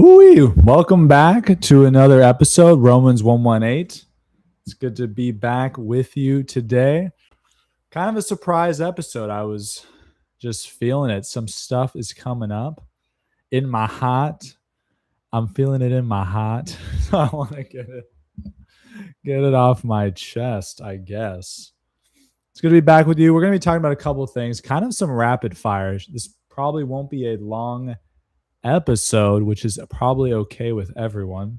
Hooey! Welcome back to another episode, Romans 118. It's good to be back with you today. Kind of a surprise episode. I was just feeling it. Some stuff is coming up in my heart. I'm feeling it in my heart. So I want to get it off my chest, I guess. It's good to be back with you. We're going to be talking about a couple of things, kind of some rapid fires. This probably won't be a long episode, which is probably okay with everyone.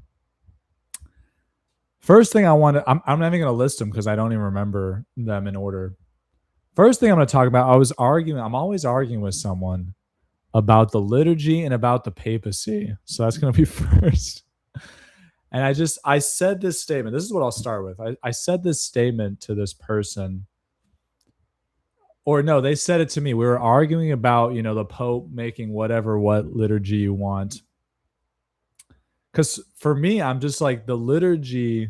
First thing I'm not even going to list them because I don't even remember them in order. First thing I'm going to talk about, I'm always arguing with someone about the liturgy and about the papacy. So that's going to be first. And I said this statement. This is what I'll start with. I said this statement to this person. Or no, they said it to me. We were arguing about, the Pope making what liturgy you want. Because for me, I'm just like the liturgy,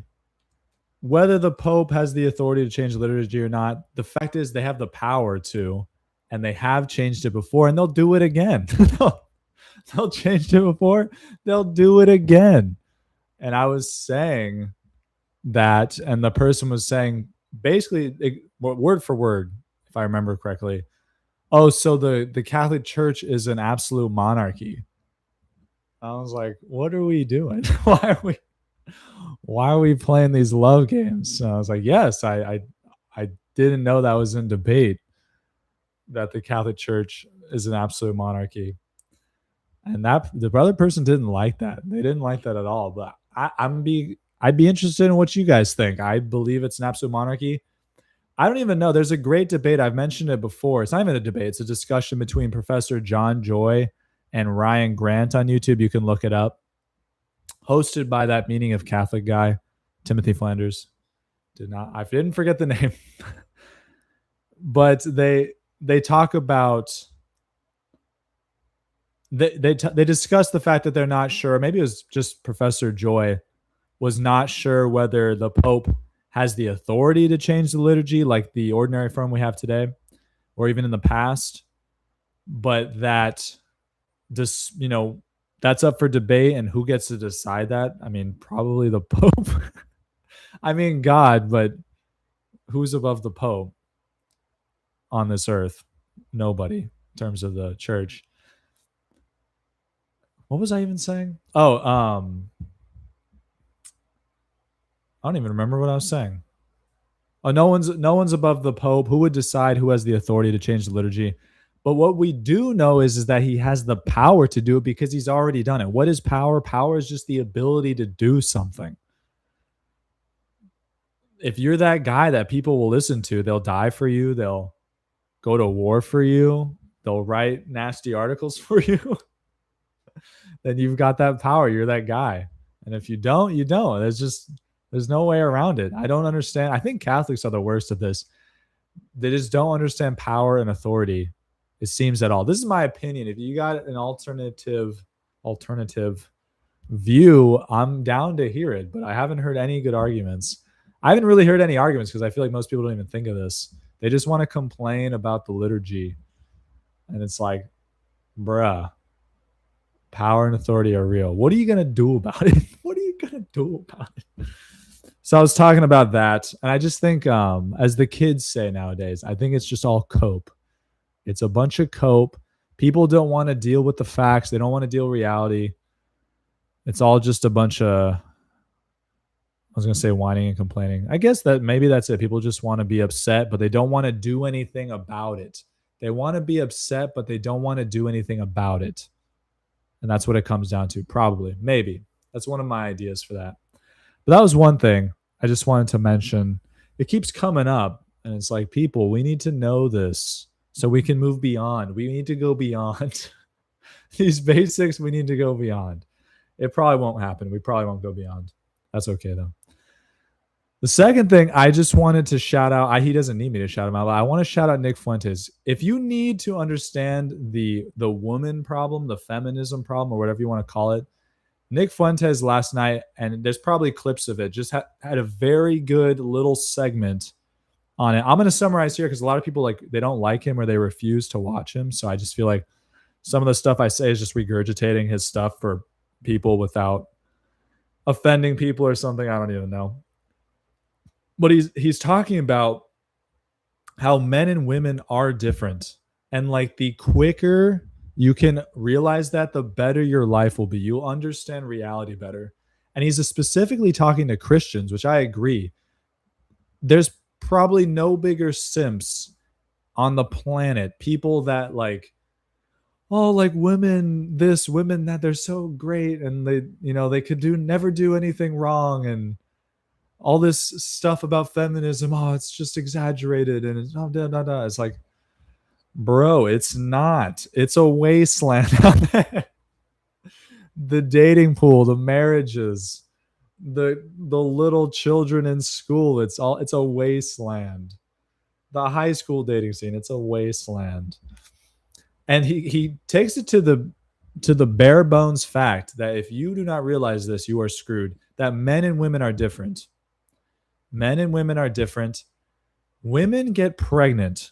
whether the Pope has the authority to change the liturgy or not, the fact is they have the power to, and they have changed it before, and they'll do it again. They'll change it before, they'll do it again. And I was saying that, and the person was saying, basically, word for word, if I remember correctly, oh, so the Catholic Church is an absolute monarchy. I was like, what are we doing? Why are we playing these love games? So I was like, yes, I didn't know that was in debate, that the Catholic Church is an absolute monarchy. And that the other person didn't like that. They didn't like that at all. But I'd be interested in what you guys think. I believe it's an absolute monarchy. I don't even know. There's a great debate. I've mentioned it before. It's not even a debate. It's a discussion between Professor John Joy and Ryan Grant on YouTube. You can look it up. Hosted by that Meaning of Catholic guy, Timothy Flanders. I didn't forget the name. But they talk about, they discuss the fact that they're not sure. Maybe it was just Professor Joy was not sure whether the Pope has the authority to change the liturgy like the ordinary form we have today, or even in the past, but that just, that's up for debate, and who gets to decide that? I mean, probably the Pope. I mean, God, but who's above the Pope on this earth? Nobody, in terms of the church. What was I even saying? Oh, I don't even remember what I was saying. Oh, no one's above the Pope. Who would decide who has the authority to change the liturgy? But what we do know is that he has the power to do it because he's already done it. What is power? Power is just the ability to do something. If you're that guy that people will listen to, they'll die for you. They'll go to war for you. They'll write nasty articles for you. Then you've got that power. You're that guy. And if you don't, you don't. There's no way around it. I don't understand. I think Catholics are the worst at this. They just don't understand power and authority, it seems, at all. This is my opinion. If you got an alternative view, I'm down to hear it, but I haven't heard any good arguments. I haven't really heard any arguments because I feel like most people don't even think of this. They just want to complain about the liturgy. And it's like, bruh, power and authority are real. What are you going to do about it? What are you going to do about it? So I was talking about that, and I just think, as the kids say nowadays, I think it's just all cope. It's a bunch of cope. People don't want to deal with the facts. They don't want to deal with reality. It's all just a bunch of, I was going to say whining and complaining. I guess that maybe that's it. People just want to be upset, but they don't want to do anything about it. They want to be upset, but they don't want to do anything about it. And that's what it comes down to, probably. Maybe. That's one of my ideas for that. But that was one thing I just wanted to mention. It keeps coming up, and it's like, people, we need to know this so we can move beyond. We need to go beyond these basics. We need to go beyond. It probably won't happen. We probably won't go beyond. That's okay, though. The second thing I just wanted to shout out, he doesn't need me to shout him out, but I want to shout out Nick Fuentes. If you need to understand the woman problem, the feminism problem, or whatever you want to call it, Nick Fuentes last night, and there's probably clips of it, just had a very good little segment on it. I'm going to summarize here because a lot of people, they don't like him or they refuse to watch him. So I just feel like some of the stuff I say is just regurgitating his stuff for people without offending people or something. I don't even know. But he's talking about how men and women are different. And like the quicker you can realize that, the better your life will be. You'll understand reality better. And he's specifically talking to Christians, which I agree. There's probably no bigger simps on the planet. People that like, oh, like women this, women that, they're so great and they, they could never do anything wrong, and all this stuff about feminism, oh, it's just exaggerated and it's, oh, da, da, da. It's like, bro, it's not. It's a wasteland out there. The dating pool, the marriages, the little children in school, it's a wasteland. The high school dating scene, it's a wasteland. And he takes it to the bare bones fact that if you do not realize this, you are screwed. That men and women are different. Men and women are different. Women get pregnant.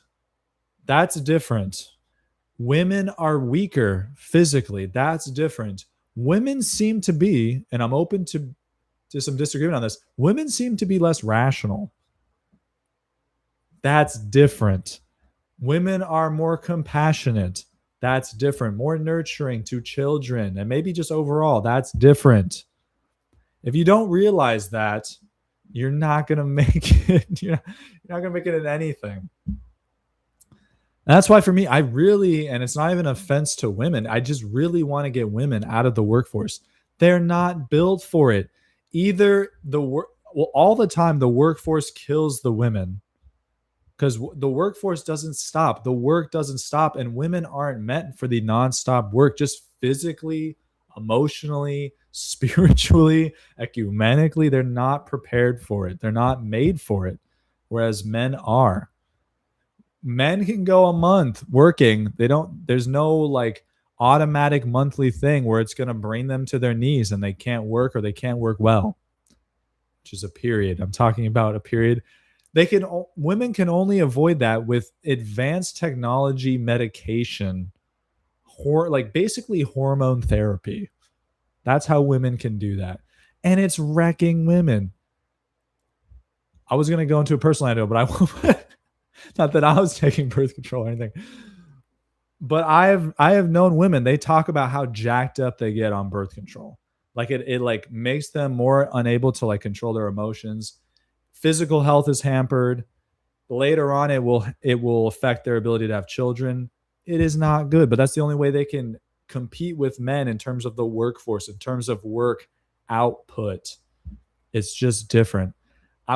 That's different. Women are weaker physically. That's different. Women seem to be, and I'm open to some disagreement on this, women seem to be less rational. That's different. Women are more compassionate. That's different. More nurturing to children and maybe just overall. That's different. If you don't realize that, you're not going to make it. You're not going to make it in anything. And that's why for me, I really, and it's not even an offense to women, I just really want to get women out of the workforce. They're not built for it. Either all the time, the workforce kills the women because the workforce doesn't stop. The work doesn't stop, and women aren't meant for the nonstop work, just physically, emotionally, spiritually, ecumenically. They're not prepared for it. They're not made for it, whereas men are. Men can go a month working. There's no like automatic monthly thing where it's going to bring them to their knees and they can't work or they can't work well, which is a period. I'm talking about a period. Women can only avoid that with advanced technology, medication, like basically hormone therapy. That's how women can do that. And it's wrecking women. I was going to go into a personal anecdote, but I won't. Not that I was taking birth control or anything. But I have known women, they talk about how jacked up they get on birth control. Like it like makes them more unable to like control their emotions. Physical health is hampered. Later on it will affect their ability to have children. It is not good, but that's the only way they can compete with men in terms of the workforce, in terms of work output. It's just different.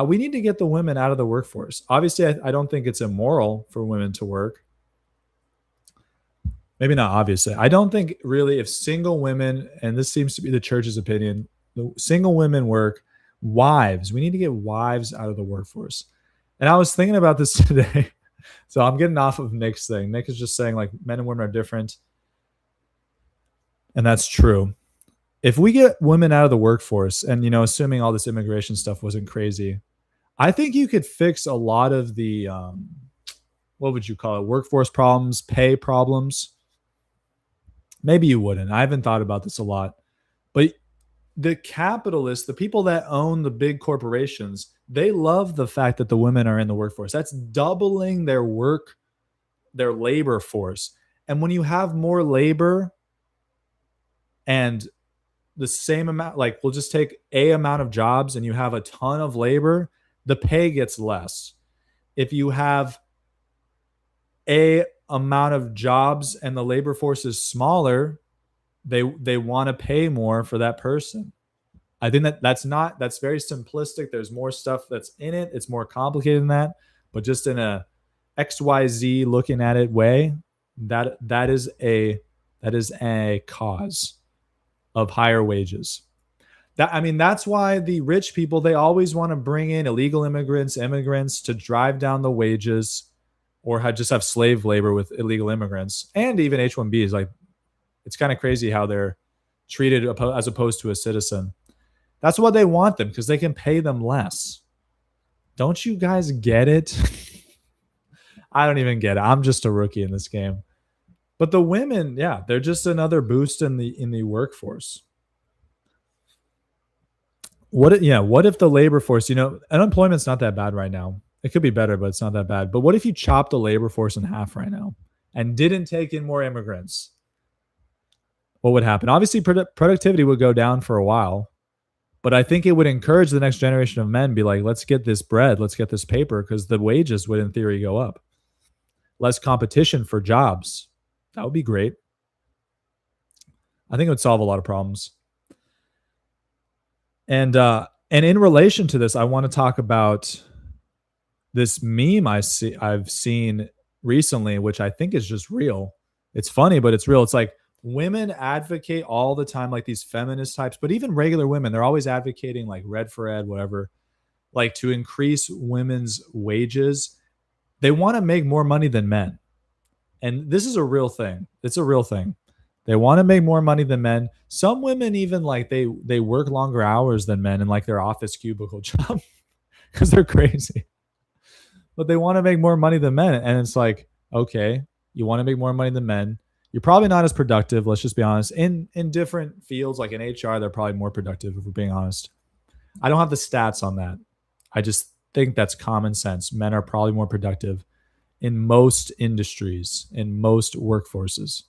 We need to get the women out of the workforce. Obviously, I don't think it's immoral for women to work. Maybe not obviously. I don't think really if single women, and this seems to be the church's opinion, the single women work, wives, we need to get wives out of the workforce. And I was thinking about this today. So I'm getting off of Nick's thing. Nick is just saying like men and women are different. And that's true. If we get women out of the workforce and, assuming all this immigration stuff wasn't crazy, I think you could fix a lot of the, what would you call it? Workforce problems, pay problems. Maybe you wouldn't. I haven't thought about this a lot. But the capitalists, the people that own the big corporations, they love the fact that the women are in the workforce. That's doubling their labor force. And when you have more labor and the same amount, like we'll just take a amount of jobs and you have a ton of labor, the pay gets less. If you have a amount of jobs and the labor force is smaller, they want to pay more for that person. I think that's very simplistic. There's more stuff that's in it. It's more complicated than that, but just in a XYZ looking at it way, that is a cause of higher wages. That's why the rich people, they always want to bring in illegal immigrants to drive down the wages, or just have slave labor with illegal immigrants, and even H-1Bs. Like, it's kind of crazy how they're treated as opposed to a citizen. That's what they want them, because they can pay them less. Don't you guys get it? I don't even get it. I'm just a rookie in this game. But the women, yeah, they're just another boost in the workforce. What if the labor force, unemployment's not that bad right now. It could be better, but it's not that bad. But what if you chopped the labor force in half right now and didn't take in more immigrants? What would happen? Obviously, productivity would go down for a while, but I think it would encourage the next generation of men be like, let's get this bread, let's get this paper, because the wages would, in theory, go up. Less competition for jobs. That would be great. I think it would solve a lot of problems. And in relation to this, I want to talk about this meme I've seen recently, which I think is just real. It's funny, but it's real. It's like women advocate all the time, like these feminist types, but even regular women, they're always advocating like Red for Ed, whatever, like to increase women's wages. They want to make more money than men. And this is a real thing. It's a real thing. They want to make more money than men. Some women even like they work longer hours than men in like their office cubicle job because they're crazy. But they want to make more money than men. And it's like, okay, you want to make more money than men. You're probably not as productive, let's just be honest. In different fields, like in HR, they're probably more productive, if we're being honest. I don't have the stats on that. I just think that's common sense. Men are probably more productive in most industries, in most workforces.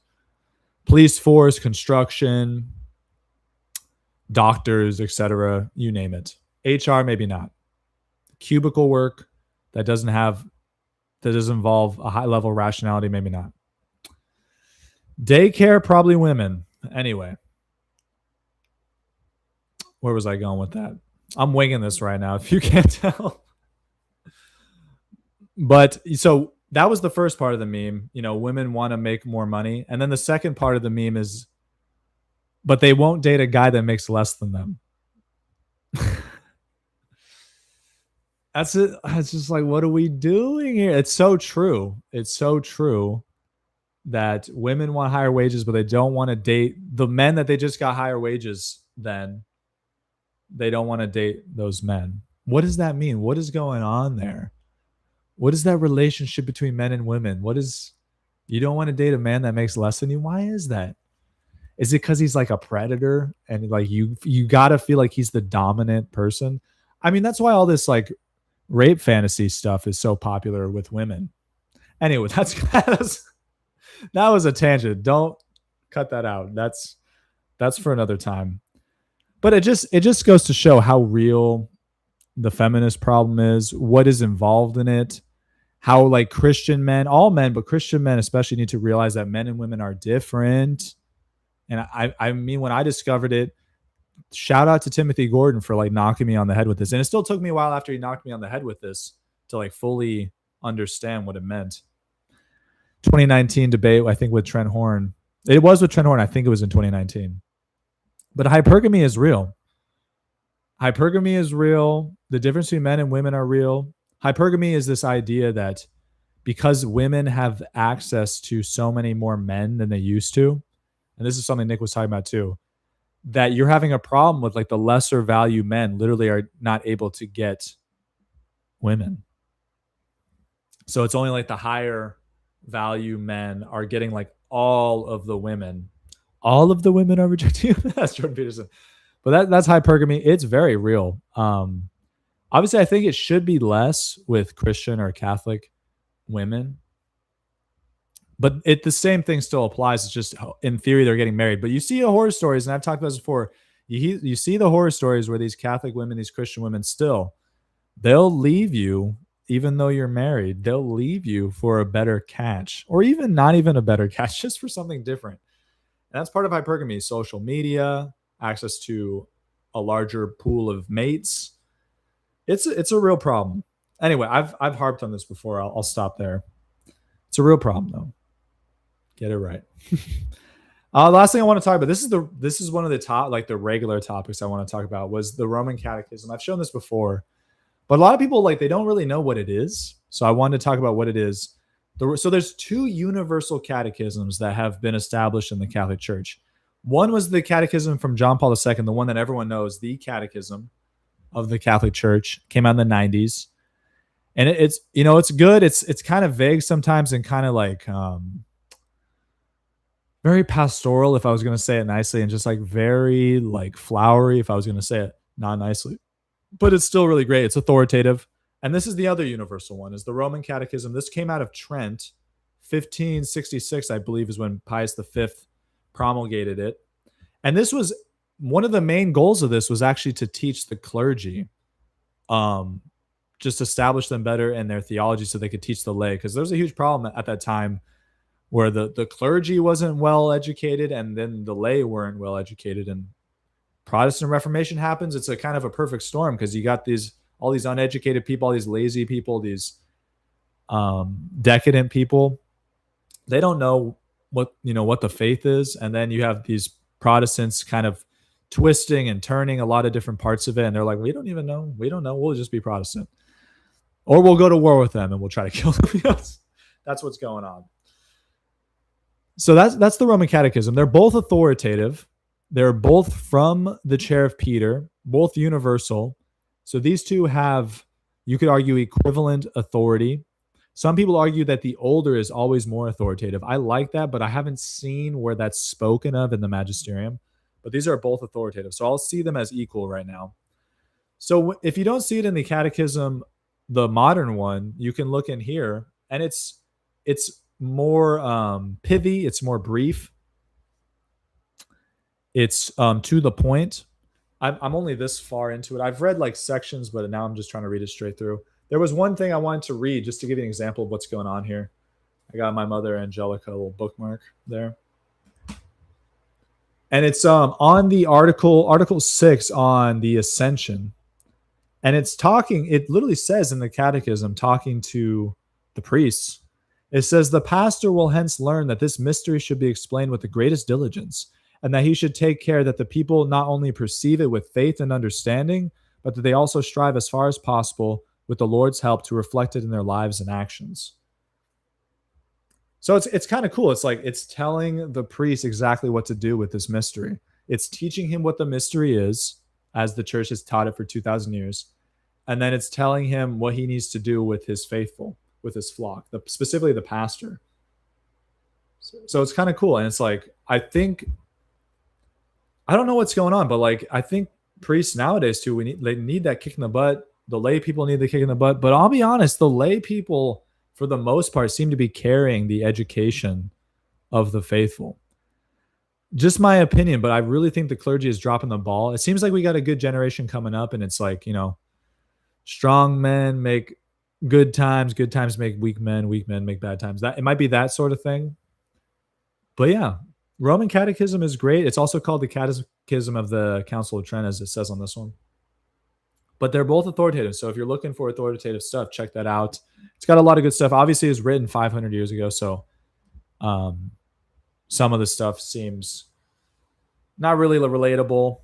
Police force, construction, doctors, etc., you name it. HR, maybe not. Cubicle work that doesn't involve a high level of rationality, maybe not. Daycare, probably women. Anyway, where was I going with that? I'm winging this right now, if you can't tell. But so that was the first part of the meme. Women want to make more money. And then the second part of the meme is, but they won't date a guy that makes less than them. That's it. It's just like, what are we doing here? It's so true. It's so true that women want higher wages, but they don't want to date the men that they just got higher wages than. They don't want to date those men. What does that mean? What is going on there? What is that relationship between men and women? You don't want to date a man that makes less than you? Why is that? Is it because he's like a predator and like you gotta feel like he's the dominant person? I mean, that's why all this like rape fantasy stuff is so popular with women. Anyway, that was a tangent. Don't cut that out. That's for another time. But it just goes to show how real the feminist problem is, what is involved in it, how like Christian men, all men, but Christian men especially need to realize that men and women are different. And I mean, when I discovered it, shout out to Timothy Gordon for like knocking me on the head with this. And it still took me a while after he knocked me on the head with this to like fully understand what it meant. 2019 debate, I think with Trent Horn. It was with Trent Horn. I think it was in 2019. But hypergamy is real. Hypergamy is real. The difference between men and women are real. Hypergamy is this idea that because women have access to so many more men than they used to, and this is something Nick was talking about too, that you're having a problem with like the lesser value men literally are not able to get women. So it's only like the higher value men are getting like all of the women. All of the women are rejecting you. That's Jordan Peterson. But that's hypergamy. It's very real. Obviously, I think it should be less with Christian or Catholic women. But the same thing still applies. It's just in theory they're getting married. But you see the horror stories, and I've talked about this before. You see the horror stories where these Catholic women, these Christian women, still they'll leave you even though you're married. They'll leave you for a better catch, or even not even a better catch, just for something different. And that's part of hypergamy: social media, access to a larger pool of mates. It's a real problem. Anyway, I've harped on this before. I'll stop there. It's a real problem though. Get it right. Last thing I want to talk about. This is one of the top, like the regular topics I want to talk about was the Roman Catechism. I've shown this before, but a lot of people like they don't really know what it is. So I wanted to talk about what it is. So there's two universal catechisms that have been established in the Catholic Church. One was the Catechism from John Paul II, the one that everyone knows, the Catechism of the Catholic Church, came out in the 90s. And it's good. It's kind of vague sometimes and kind of like very pastoral, if I was going to say it nicely, and just like very like flowery, if I was going to say it not nicely, but it's still really great. It's authoritative. And this is the other universal one, is the Roman Catechism. This came out of Trent, 1566, I believe, is when Pius V promulgated it. And this was one of the main goals of this was actually to teach the clergy, just establish them better in their theology so they could teach the lay. Because there was a huge problem at that time where the clergy wasn't well educated and then the lay weren't well educated. And Protestant Reformation happens. It's a kind of a perfect storm because you got all these uneducated people, all these lazy people, these decadent people. They don't know what the faith is, and then you have these Protestants kind of twisting and turning a lot of different parts of it, and they're like, we don't know, we'll just be Protestant, or we'll go to war with them and we'll try to kill them. That's what's going on. So that's the Roman Catechism. They're both authoritative. They're both from the chair of Peter, both universal. So these two have, you could argue, equivalent authority. Some people argue that the older is always more authoritative. I like that, but I haven't seen where that's spoken of in the magisterium. But these are both authoritative. So I'll see them as equal right now. So if you don't see it in the Catechism, the modern one, you can look in here, and it's more pithy. It's more brief. It's to the point. I'm only this far into it. I've read like sections, but now I'm just trying to read it straight through. There was one thing I wanted to read just to give you an example of what's going on here. I got my mother Angelica little bookmark there. And it's on the Article 6 on the Ascension. And it literally says in the Catechism, talking to the priests, it says, the pastor will hence learn that this mystery should be explained with the greatest diligence, and that he should take care that the people not only perceive it with faith and understanding, but that they also strive as far as possible with the Lord's help to reflect it in their lives and actions. So it's kind of cool. It's like it's telling the priest exactly what to do with this mystery. It's teaching him what the mystery is, as the church has taught it for 2,000 years. And then it's telling him what he needs to do with his faithful, with his flock, specifically the pastor. So it's kind of cool. And it's like, I don't know what's going on, but like, I think priests nowadays too, they need that kick in the butt. The lay people need the kick in the butt. But I'll be honest, the lay people, for the most part, seem to be carrying the education of the faithful. Just my opinion, but I really think the clergy is dropping the ball. It seems like we got a good generation coming up, and it's like, strong men make good times make weak men make bad times. That it might be that sort of thing. But yeah, Roman Catechism is great. It's also called the Catechism of the Council of Trent, as it says on this one. But they're both authoritative. So if you're looking for authoritative stuff, check that out. It's got a lot of good stuff. Obviously, it was written 500 years ago, so some of the stuff seems not really relatable.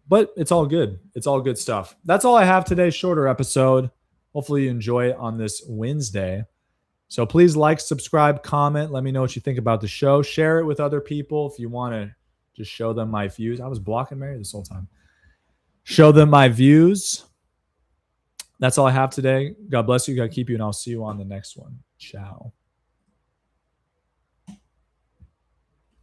But it's all good. It's all good stuff. That's all I have today. Shorter episode. Hopefully you enjoy it on this Wednesday. So please like, subscribe, comment. Let me know what you think about the show. Share it with other people if you want to just show them my views. I was blocking Mary this whole time. Show them my views. That's all I have today. God bless you. God keep you, and I'll see you on the next one. Ciao.